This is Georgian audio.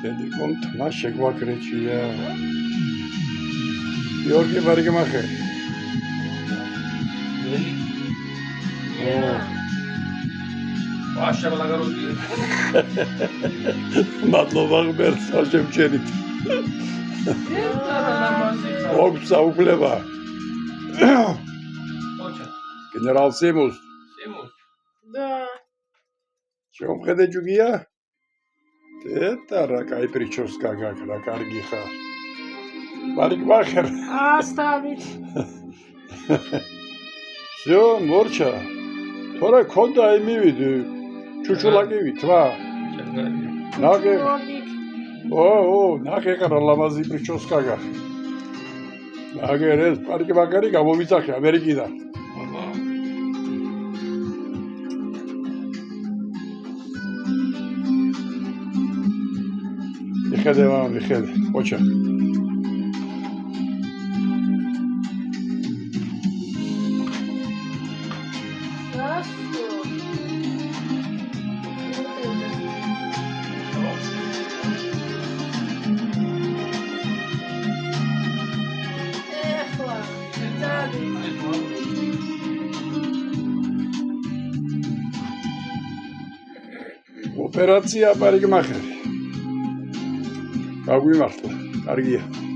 დედიკომ თმა შეგვაქრეჩია. გიორგი ბარგმახე. მადლობა ღმერთს შემჩენით. მოგცა უფლება. გენერალ სიმუს. Да. შემხედე ჯუგია? Тета, кай прическа какая, карги хар. Парикмахер. Оставить. Всё, морча. Тора конда имивиду. Чучулагиви, тва. Наге. О, наге караламази прическа га. Наге рез парикмахери გამომიწახე ამერიკიდან. მიხედე მამա, მიხედე, ოჩა. ოპერაცია პარიკმახერი. გაგვიმართლა, კარგია.